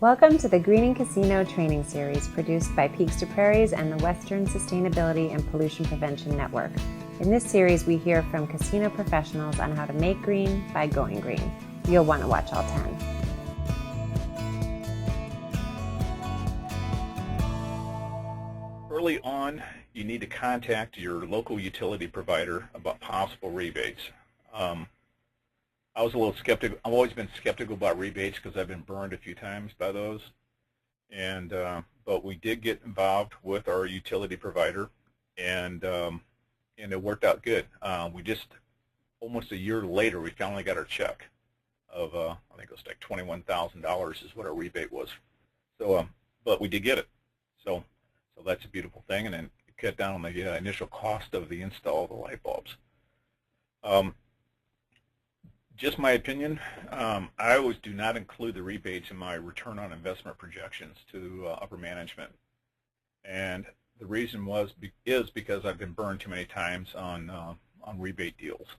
Welcome to the Greening Casino training series produced by Peaks to Prairies and the Western Sustainability and Pollution Prevention Network. In this series, we hear from casino professionals on how to make green by going green. You'll want to watch all 10. Early on, you need to contact your local utility provider about possible rebates. I was a little skeptical. I've always been skeptical about rebates because I've been burned a few times by those. But we did get involved with our utility provider, and it worked out good. We just almost a year later, we finally got our check of I think it was like $21,000 is what our rebate was. So, but we did get it. So that's a beautiful thing, and then it cut down on the initial cost of the install of the light bulbs. Just my opinion, I always do not include the rebates in my return on investment projections to upper management. And the reason is because I've been burned too many times on rebate deals.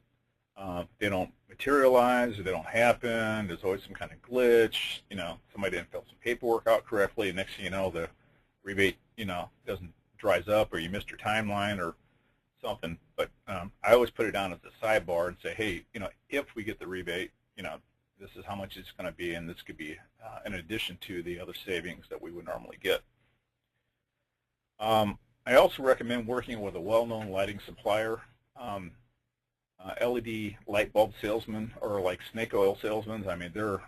They don't materialize, or they don't happen. There's always some kind of glitch. Somebody didn't fill some paperwork out correctly, and next thing you know, the rebate, doesn't dries up, or you missed your timeline or something. But I always put it down as a sidebar and say, hey, if we get the rebate, this is how much it's going to be, and this could be in addition to the other savings that we would normally get. I also recommend working with a well-known lighting supplier. LED light bulb salesmen, or like snake oil salesmen. I mean, they're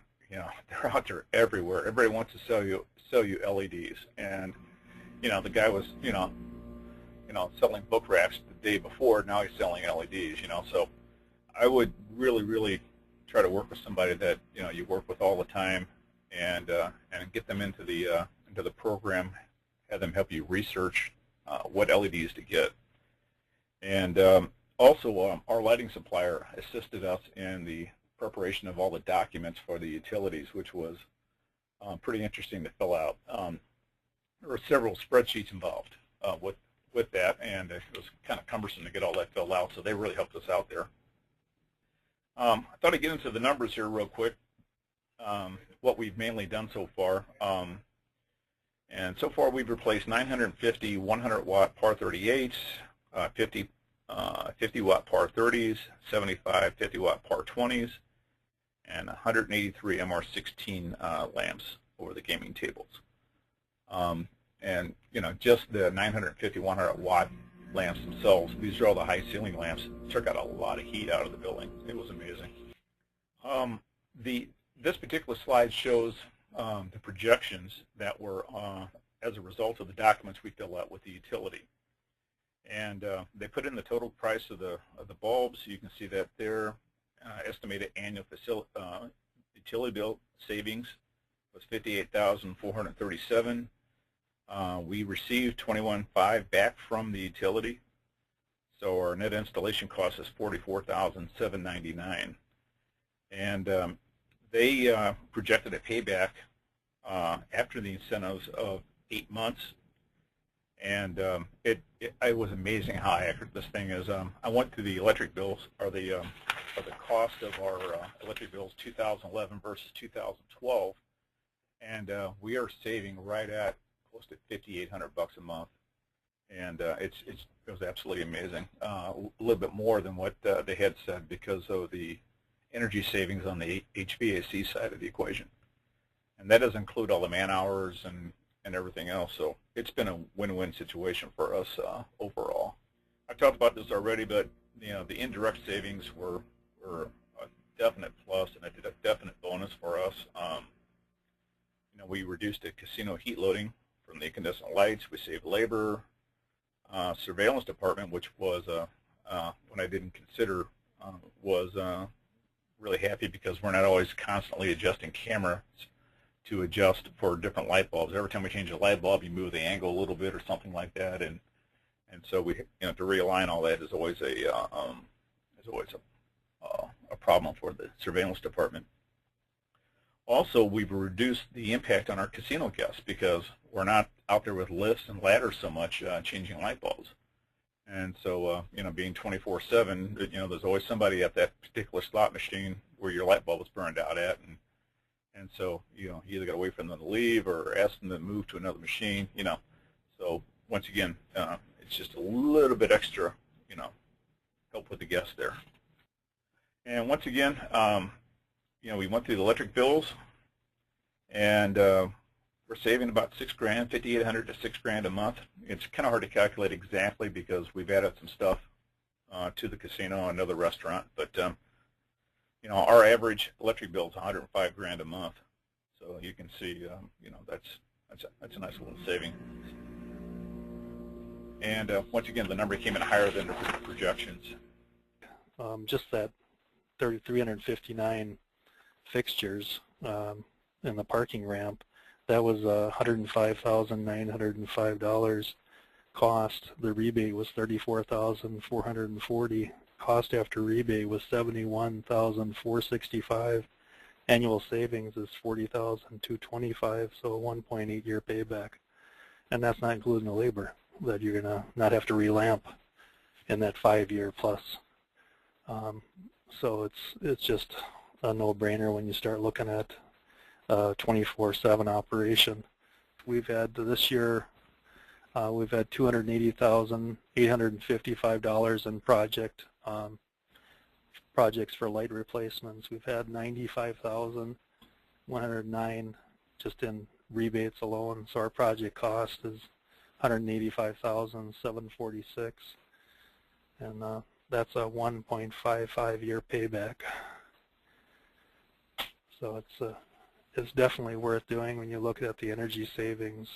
out there everywhere. Everybody wants to sell you LEDs, and the guy was selling book wraps the day before. Now he's selling LEDs. So I would really try to work with somebody that you work with all the time, and get them into the program. Have them help you research what LEDs to get. And also, our lighting supplier assisted us in the preparation of all the documents for the utilities, which was pretty interesting to fill out. There were several spreadsheets involved with that, and it was kind of cumbersome to get all that filled out, so they really helped us out there. I thought I'd get into the numbers here real quick, what we've mainly done so far. And so far, we've replaced 950 100-watt par 38s, 50 50-watt par 30s, 75 50-watt par 20s, and 183 MR16 lamps over the gaming tables. And just the 950 100-watt lamps themselves, these are all the high ceiling lamps, took out a lot of heat out of the building. It was amazing. This particular slide shows the projections that were as a result of the documents we fill out with the utility. And they put in the total price of the bulbs. You can see that their estimated annual utility bill savings was $58,437. We received $21,500 back from the utility, so our net installation cost is $44,799. And they projected a payback after the incentives of 8 months. And it was amazing how accurate this thing is. I went to the electric bills, or the cost of our electric bills 2011 versus 2012, and we are saving right at close to $5,800 a month, and it was absolutely amazing. A little bit more than what they had said because of the energy savings on the HVAC side of the equation, and that doesn't include all the man hours and everything else. So it's been a win-win situation for us overall. I talked about this already, but the indirect savings were a definite plus and a definite bonus for us. We reduced the casino heat loading from the incandescent lights. We saved labor. Surveillance department, which was what I didn't consider, was really happy because we're not always constantly adjusting cameras to adjust for different light bulbs. Every time we change a light bulb, you move the angle a little bit or something like that, and so we, to realign all that is always a problem for the surveillance department. Also, we've reduced the impact on our casino guests because we're not out there with lifts and ladders so much changing light bulbs. And so, being 24/7, there's always somebody at that particular slot machine where your light bulb was burned out at, And so, you either got to wait for them to leave or ask them to move to another machine, So once again, it's just a little bit extra, help with the guests there. And once again, we went through the electric bills, and we're saving about $6 grand, $5,800 to $6 grand a month. It's kind of hard to calculate exactly because we've added some stuff to the casino and another restaurant, but our average electric bill is 105 grand a month. So you can see, that's a nice little saving. And once again, the number came in higher than the projections. Just that 359 fixtures in the parking ramp, that was $105,905 cost. The rebate was $34,440. Cost after rebate was $71,465. Annual savings is $40,225, so a 1.8 year payback. And that's not including the labor that you're going to not have to relamp in that 5 year plus. So it's just a no-brainer when you start looking at 24/7 operation. We've had this year, we've had $280,855 in projects for light replacements. We've had $95,109 just in rebates alone. So our project cost is $185,746, and that's a 1.55 year payback. So it's definitely worth doing when you look at the energy savings